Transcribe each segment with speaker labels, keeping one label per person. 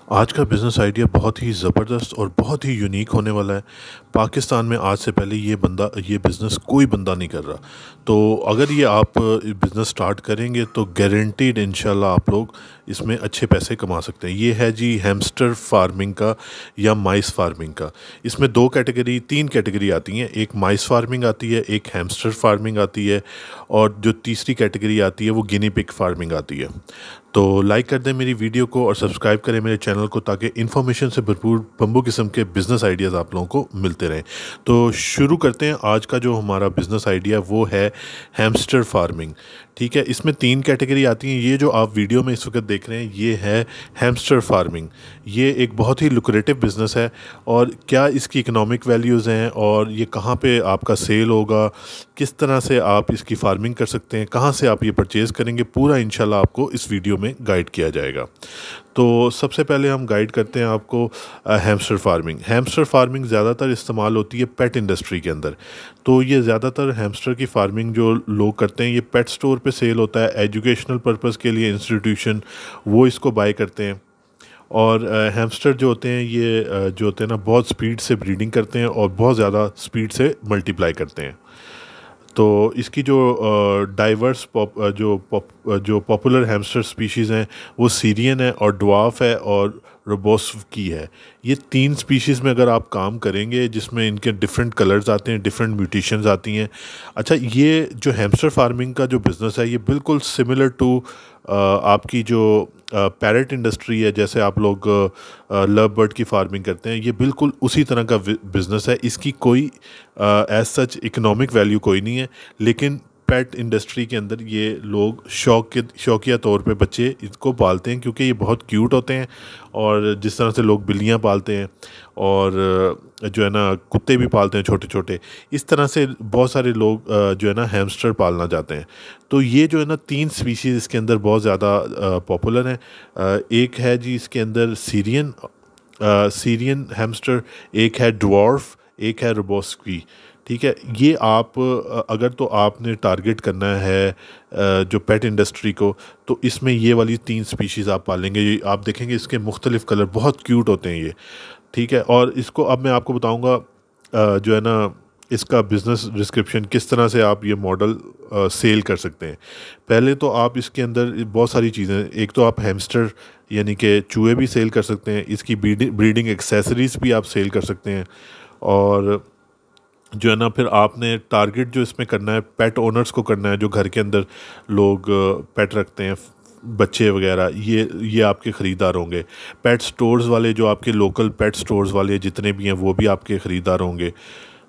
Speaker 1: आज का business idea बहुत ही ज़बरदस्त और बहुत ही यूनिक होने वाला है। पाकिस्तान में आज से पहले ये बिज़नेस कोई बंदा नहीं कर रहा। तो अगर ये आप बिज़नेस स्टार्ट करेंगे तो गारंटीड इंशाल्लाह आप लोग इसमें अच्छे पैसे कमा सकते हैं। ये है जी हैमस्टर फार्मिंग का या माइस फार्मिंग का। इसमें 3 कैटेगरी आती हैं। एक माइस फार्मिंग आती है, एक हैमस्टर फार्मिंग आती है और जो तीसरी कैटेगरी आती है वो गिनी पिग फार्मिंग आती है। तो लाइक कर दें मेरी वीडियो को और सब्सक्राइब करें मेरे चैनल को ताकि इन्फॉर्मेशन से भरपूर बम्बू किस्म के बिज़नेस आइडियाज़ आप लोगों को मिलते रहें। तो शुरू करते हैं। आज का जो हमारा बिज़नेस आइडिया वो है हैमस्टर फार्मिंग। ठीक है, इसमें 3 कैटेगरी आती हैं। ये जो आप वीडियो में इस वक्त देख रहे हैं ये है हैमस्टर फार्मिंग। ये एक बहुत ही लुक्रेटिव बिज़नेस है और क्या इसकी इकोनॉमिक वैल्यूज़ हैं और ये कहाँ पे आपका सेल होगा, किस तरह से आप इसकी फार्मिंग कर सकते हैं, कहाँ से आप ये परचेज़ करेंगे, पूरा इंशाल्लाह आपको इस वीडियो में गाइड किया जाएगा। तो सबसे पहले हम गाइड करते हैं आपको हैमस्टर फार्मिंग। हैमस्टर फार्मिंग ज़्यादातर इस्तेमाल होती है पेट इंडस्ट्री के अंदर। तो ये ज़्यादातर हैमस्टर की फार्मिंग जो लोग करते हैं ये पेट स्टोर पे सेल होता है, एजुकेशनल पर्पस के लिए इंस्टीट्यूशन वो इसको बाय करते हैं। और हैमस्टर जो होते हैं ये जो होते हैं ना बहुत स्पीड से ब्रीडिंग करते हैं और बहुत ज़्यादा स्पीड से मल्टीप्लाई करते हैं। तो इसकी जो डाइवर्स जो पॉपुलर हैमस्टर स्पीशीज़ हैं वो सीरियन है और ड्वार्फ है और रोबोस्व की है। ये 3 स्पीशीज़ में अगर आप काम करेंगे जिसमें इनके डिफरेंट कलर्स आते हैं, डिफरेंट म्यूटेशंस आती हैं। अच्छा, ये जो हैमस्टर फार्मिंग का जो बिज़नेस है ये बिल्कुल सिमिलर टू आपकी जो पैरेट इंडस्ट्री है, जैसे आप लोग लव बर्ड की फार्मिंग करते हैं, ये बिल्कुल उसी तरह का बिज़नेस है। इसकी कोई एज सच इकोनॉमिक वैल्यू कोई नहीं है, लेकिन पेट इंडस्ट्री के अंदर ये लोग शौकिया तौर पे बच्चे इसको पालते हैं क्योंकि ये बहुत क्यूट होते हैं। और जिस तरह से लोग बिल्लियाँ पालते हैं और जो है ना कुत्ते भी पालते हैं छोटे छोटे, इस तरह से बहुत सारे लोग जो है ना हैमस्टर पालना चाहते हैं। तो ये जो है ना 3 स्पीशीज़ इसके अंदर बहुत ज़्यादा पॉपुलर हैं। एक है जी इसके अंदर सीरियन हैमस्टर, एक है ड्वार्फ, एक है रोबोस्की। ठीक है, ये आप अगर तो आपने टारगेट करना है जो पेट इंडस्ट्री को, तो इसमें ये वाली 3 स्पीशीज़ आप पालेंगे। ये आप देखेंगे इसके मुख्तलिफ़ कलर बहुत क्यूट होते हैं ये। ठीक है, और इसको अब मैं आपको बताऊंगा जो है ना इसका बिज़नेस डिस्क्रिप्शन किस तरह से आप ये मॉडल सेल कर सकते हैं। पहले तो आप इसके अंदर बहुत सारी चीज़ें, एक तो आप हैमस्टर यानी कि चूहे भी सेल कर सकते हैं, इसकी ब्रीडिंग एक्सेसरीज़ भी आप सेल कर सकते हैं। और जो है ना फिर आपने टारगेट जो इसमें करना है पेट ओनर्स को करना है, जो घर के अंदर लोग पेट रखते हैं, बच्चे वगैरह, ये आपके ख़रीदार होंगे। पेट स्टोर्स वाले जो आपके लोकल पेट स्टोर्स वाले जितने भी हैं वो भी आपके ख़रीदार होंगे।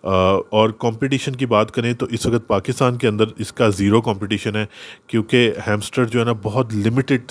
Speaker 1: और कंपटीशन की बात करें तो इस वक्त पाकिस्तान के अंदर इसका ज़ीरो कंपटीशन है क्योंकि हैमस्टर जो है ना बहुत लिमिटेड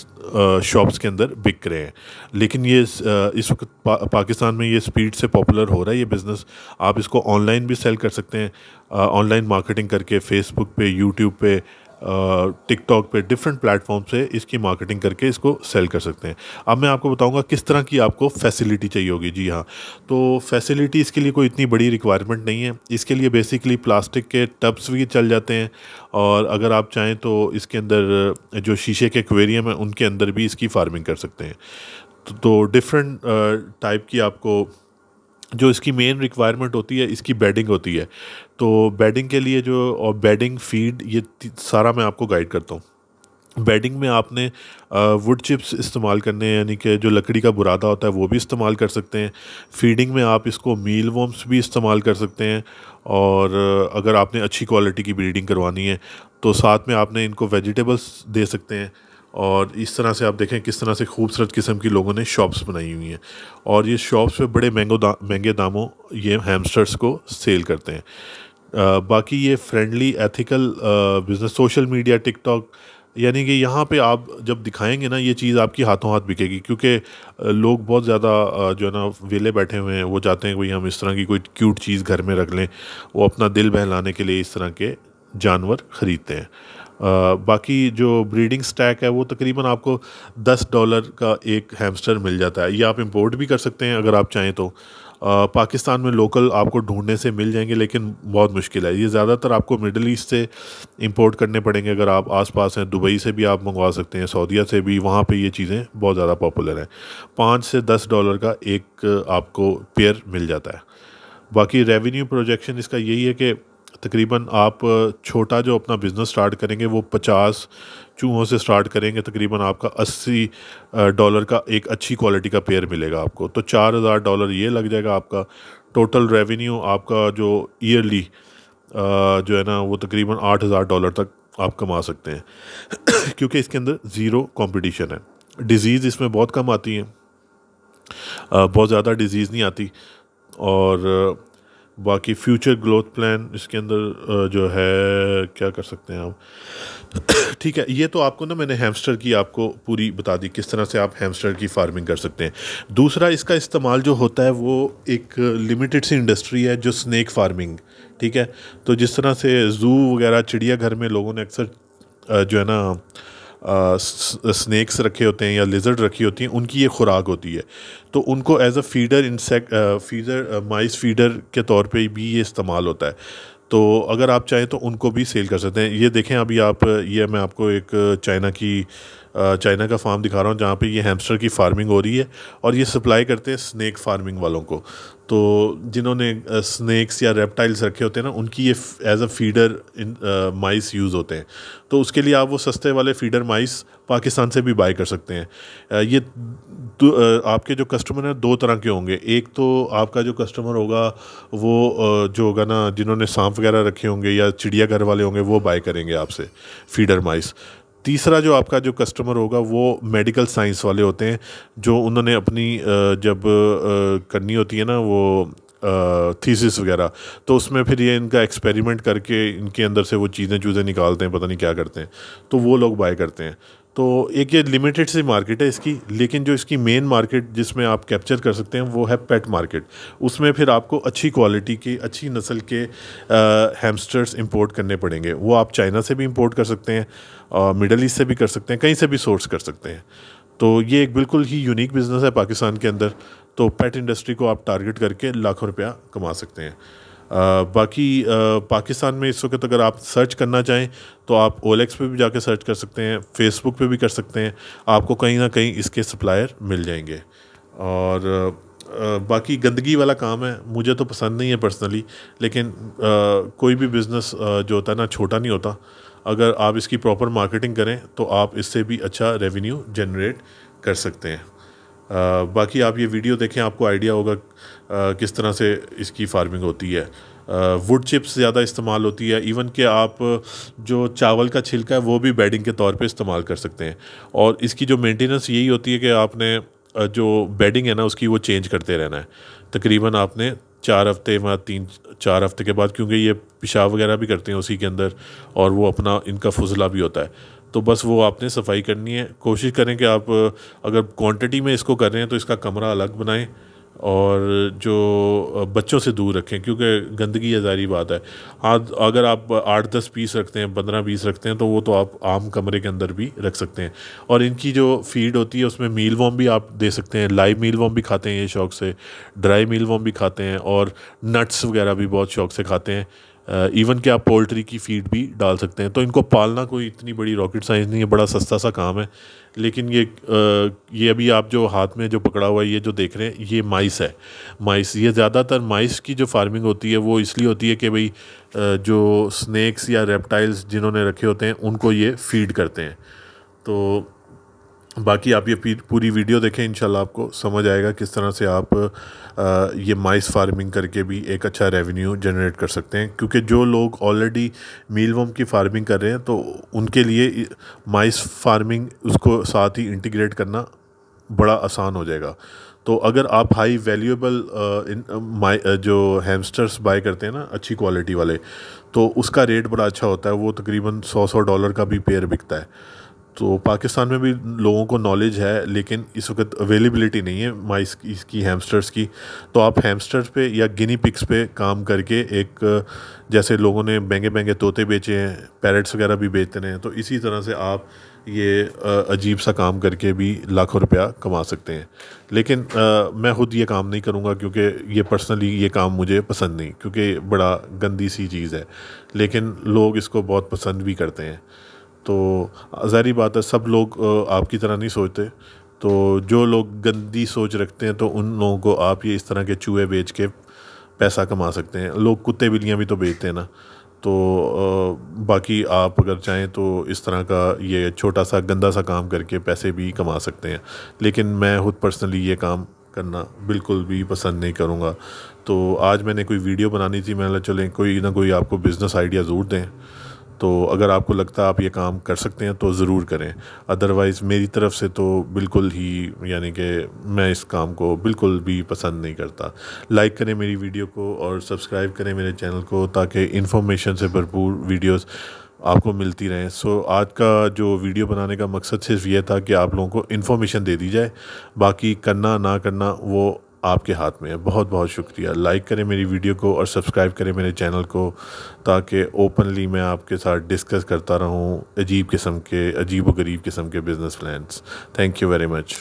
Speaker 1: शॉप्स के अंदर बिक रहे हैं। लेकिन ये इस वक्त पाकिस्तान में ये स्पीड से पॉपुलर हो रहा है ये बिज़नेस। आप इसको ऑनलाइन भी सेल कर सकते हैं, ऑनलाइन मार्केटिंग करके फेसबुक पे, यूट्यूब पे, टिकटॉक पे, डिफरेंट प्लेटफॉर्म से इसकी मार्केटिंग करके इसको सेल कर सकते हैं। अब मैं आपको बताऊंगा किस तरह की आपको फैसिलिटी चाहिए होगी। जी हाँ, तो फैसिलिटी इसके लिए कोई इतनी बड़ी रिक्वायरमेंट नहीं है। इसके लिए बेसिकली प्लास्टिक के टब्स भी चल जाते हैं और अगर आप चाहें तो इसके अंदर जो शीशे के एक्वेरियम है उनके अंदर भी इसकी फार्मिंग कर सकते हैं। तो डिफरेंट टाइप की आपको जो इसकी मेन रिक्वायरमेंट होती है इसकी बेडिंग होती है। तो बेडिंग के लिए जो और बेडिंग फीड ये सारा मैं आपको गाइड करता हूँ। बेडिंग में आपने वुड चिप्स इस्तेमाल करने हैं, यानी कि जो लकड़ी का बुरादा होता है वो भी इस्तेमाल कर सकते हैं। फीडिंग में आप इसको मील वॉर्म्स भी इस्तेमाल कर सकते हैं। और अगर आपने अच्छी क्वालिटी की ब्रीडिंग करवानी है तो साथ में आपने इनको वेजिटेबल्स दे सकते हैं। और इस तरह से आप देखें किस तरह से खूबसूरत किस्म की लोगों ने शॉप्स बनाई हुई हैं और ये शॉप्स पे बड़े महंगे दामों ये हैमस्टर्स को सेल करते हैं। बाकी ये friendly ethical business, social media, TikTok, यानी कि यहाँ पे आप जब दिखाएंगे ना ये चीज़ आपकी हाथों हाथ बिकेगी क्योंकि लोग बहुत ज़्यादा जो है ना वेले बैठे हुए हैं, वो चाहते हैं कोई हम इस तरह की कोई क्यूट चीज़ घर में रख लें, वो अपना दिल बहलाने के लिए इस तरह के जानवर ख़रीदते हैं। बाकी जो ब्रीडिंग स्टैक है वो तकरीबन आपको $10 का एक हैमस्टर मिल जाता है। ये आप इंपोर्ट भी कर सकते हैं अगर आप चाहें तो। पाकिस्तान में लोकल आपको ढूंढने से मिल जाएंगे, लेकिन बहुत मुश्किल है। ये ज़्यादातर आपको मिडल ईस्ट से इंपोर्ट करने पड़ेंगे। अगर आप आसपास हैं, दुबई से भी आप मंगवा सकते हैं, सऊदीया से भी, वहाँ पे ये चीज़ें बहुत ज़्यादा पॉपुलर हैं। $5 से $10 का एक आपको पेयर मिल जाता है। बाकी रेवेन्यू प्रोजेक्शन इसका यही है कि तकरीबन आप छोटा जो अपना बिज़नेस स्टार्ट करेंगे वो 50 चूहों से स्टार्ट करेंगे, तकरीबन आपका $80 का एक अच्छी क्वालिटी का पेयर मिलेगा आपको। तो $4000 ये लग जाएगा आपका। टोटल रेवेन्यू आपका जो ईयरली जो है ना वो तकरीबन $8000 तक आप कमा सकते हैं क्योंकि इसके अंदर ज़ीरो कंपटीशन है। डिज़ीज़ इसमें बहुत कम आती हैं, बहुत ज़्यादा डिज़ीज़ नहीं आती। और बाकी फ्यूचर ग्रोथ प्लान इसके अंदर जो है क्या कर सकते हैं आप ठीक है। ये तो आपको ना मैंने हैमस्टर की आपको पूरी बता दी किस तरह से आप हैमस्टर की फार्मिंग कर सकते हैं। दूसरा इसका इस्तेमाल जो होता है वो एक लिमिटेड सी इंडस्ट्री है जो स्नेक फार्मिंग, ठीक है। तो जिस तरह से ज़ू वगैरह चिड़ियाघर में लोगों ने अक्सर जो है ना स्नेक्स रखे होते हैं या लिजर्ड रखी होती हैं, उनकी ये खुराक होती है। तो उनको as a feeder insect feeder mice feeder के तौर पे भी ये इस्तेमाल होता है। तो अगर आप चाहें तो उनको भी सेल कर सकते हैं। ये देखें अभी आप, ये मैं आपको एक चाइना का फार्म दिखा रहा हूँ जहाँ पे ये हैमस्टर की फार्मिंग हो रही है और ये सप्लाई करते हैं स्नेक फार्मिंग वालों को। तो जिन्होंने स्नेक्स या रेप्टाइल्स रखे होते हैं ना, उनकी ये as a feeder mice use होते हैं। तो उसके लिए आप वो सस्ते वाले फीडर माइस पाकिस्तान से भी बाय कर सकते हैं। ये आपके जो कस्टमर हैं दो तरह के होंगे। एक तो आपका जो कस्टमर होगा वो जो होगा ना, जिन्होंने सांप वगैरह रखे होंगे या चिड़ियाघर वाले होंगे, वो बाय करेंगे आपसे फीडर माइस। तीसरा जो आपका जो कस्टमर होगा वो मेडिकल साइंस वाले होते हैं, जो उन्होंने अपनी जब करनी होती है ना वो थीसिस वगैरह, तो उसमें फिर ये इनका एक्सपेरिमेंट करके इनके अंदर से वो चीज़ें निकालते हैं, पता नहीं क्या करते हैं, तो वो लोग बाय करते हैं। तो एक ये लिमिटेड सी मार्केट है इसकी, लेकिन जो इसकी मेन मार्केट जिसमें आप कैप्चर कर सकते हैं वो है पेट मार्केट। उसमें फिर आपको अच्छी क्वालिटी के, अच्छी नस्ल के हैमस्टर्स इंपोर्ट करने पड़ेंगे। वो आप चाइना से भी इंपोर्ट कर सकते हैं, मिडल ईस्ट से भी कर सकते हैं, कहीं से भी सोर्स कर सकते हैं। तो ये एक बिल्कुल ही यूनिक बिज़नेस है पाकिस्तान के अंदर। तो पेट इंडस्ट्री को आप टारगेट करके लाखों रुपया कमा सकते हैं। बाकी पाकिस्तान में इस वक्त अगर आप सर्च करना चाहें तो आप OLX पे भी जाके सर्च कर सकते हैं, फेसबुक पे भी कर सकते हैं, आपको कहीं ना कहीं इसके सप्लायर मिल जाएंगे। और बाकी गंदगी वाला काम है, मुझे तो पसंद नहीं है पर्सनली, लेकिन कोई भी बिज़नेस जो होता है ना छोटा नहीं होता। अगर आप इसकी प्रॉपर मार्केटिंग करें तो आप इससे भी अच्छा रेवेन्यू जनरेट कर सकते हैं। बाकी आप ये वीडियो देखें, आपको आइडिया होगा किस तरह से इसकी फार्मिंग होती है। वुड चिप्स ज़्यादा इस्तेमाल होती है, इवन कि आप जो चावल का छिलका है वो भी बेडिंग के तौर पे इस्तेमाल कर सकते हैं। और इसकी जो मेंटेनेंस यही होती है कि आपने जो बेडिंग है ना उसकी वो चेंज करते रहना है। तकरीबन आपने 4 हफ्ते या 3-4 हफ्ते के बाद, क्योंकि ये पेशाब वगैरह भी करते हैं उसी के अंदर और वो अपना इनका फुजला भी होता है, तो बस वो आपने सफाई करनी है। कोशिश करें कि आप अगर क्वांटिटी में इसको कर रहे हैं तो इसका कमरा अलग बनाएं और जो बच्चों से दूर रखें, क्योंकि गंदगी है, ज़ाहिर बात है। आज अगर आप 8-10 पीस रखते हैं, 15-20 रखते हैं, तो वो तो आप आम कमरे के अंदर भी रख सकते हैं। और इनकी जो फीड होती है उसमें मील वॉर्म भी आप दे सकते हैं। लाइव मील वॉर्म भी खाते हैं ये शौक़ से, ड्राई मील वॉर्म भी खाते हैं, और नट्स वगैरह भी बहुत शौक़ से खाते हैं। इवन कि आप पोल्ट्री की फीड भी डाल सकते हैं। तो इनको पालना कोई इतनी बड़ी रॉकेट साइंस नहीं है, बड़ा सस्ता सा काम है। लेकिन ये अभी आप जो हाथ में जो पकड़ा हुआ है, ये जो देख रहे हैं, ये माइस है। माइस, ये ज़्यादातर माइस की जो फार्मिंग होती है वो इसलिए होती है कि भाई जो स्नेक्स या रेप्टाइल्स जिन्होंने रखे होते हैं उनको ये फीड करते हैं। तो बाकी आप ये पूरी वीडियो देखें, इंशाल्लाह आपको समझ आएगा किस तरह से आप ये माइस फार्मिंग करके भी एक अच्छा रेवेन्यू जनरेट कर सकते हैं। क्योंकि जो लोग ऑलरेडी मीलवॉर्म की फार्मिंग कर रहे हैं तो उनके लिए माइस फार्मिंग उसको साथ ही इंटीग्रेट करना बड़ा आसान हो जाएगा। तो अगर आप हाई वैल्यूएबल जो हैमस्टर्स बाय करते हैं ना अच्छी क्वालिटी वाले, तो उसका रेट बड़ा अच्छा होता है। वो तकरीबन $100 का भी पेयर बिकता है। तो पाकिस्तान में भी लोगों को नॉलेज है, लेकिन इस वक्त अवेलेबिलिटी नहीं है माइस की हैमस्टर्स की। तो आप हैमस्टर्स पे या गिनी पिग्स पे काम करके एक, जैसे लोगों ने महंगे महंगे तोते बेचे हैं, पैरट्स वगैरह भी बेचते हैं, तो इसी तरह से आप ये अजीब सा काम करके भी लाखों रुपया कमा सकते हैं। लेकिन मैं खुद ये काम नहीं करूँगा, क्योंकि ये पर्सनली ये काम मुझे पसंद नहीं, क्योंकि बड़ा गंदी सी चीज़ है, लेकिन लोग इसको बहुत पसंद भी करते हैं। तो ज़ाहिर बात है, सब लोग आपकी तरह नहीं सोचते। तो जो लोग गंदी सोच रखते हैं, तो उन लोगों को आप ये इस तरह के चूहे बेच के पैसा कमा सकते हैं। लोग कुत्ते बिल्लियाँ भी तो बेचते हैं ना। तो बाकी आप अगर चाहें तो इस तरह का ये छोटा सा गंदा सा काम करके पैसे भी कमा सकते हैं। लेकिन मैं खुद पर्सनली ये काम करना बिल्कुल भी पसंद नहीं करूँगा। तो आज मैंने कोई वीडियो बनानी थी, मैंने चलें कोई ना कोई आपको बिज़नेस आइडिया ज़रूर दें। तो अगर आपको लगता है आप ये काम कर सकते हैं तो ज़रूर करें। अदरवाइज़ मेरी तरफ़ से तो बिल्कुल ही, यानी कि मैं इस काम को बिल्कुल भी पसंद नहीं करता। लाइक करें मेरी वीडियो को और सब्सक्राइब करें मेरे चैनल को, ताकि इन्फॉर्मेशन से भरपूर वीडियोस आपको मिलती रहें। सो आज का जो वीडियो बनाने का मकसद सिर्फ ये था कि आप लोगों को इन्फॉर्मेशन दे दी जाए, बाकी करना ना करना वो आपके हाथ में है। बहुत बहुत शुक्रिया। लाइक करें मेरी वीडियो को और सब्सक्राइब करें मेरे चैनल को, ताकि ओपनली मैं आपके साथ डिस्कस करता रहूं अजीब व गरीब किस्म के business plans. Thank you very much.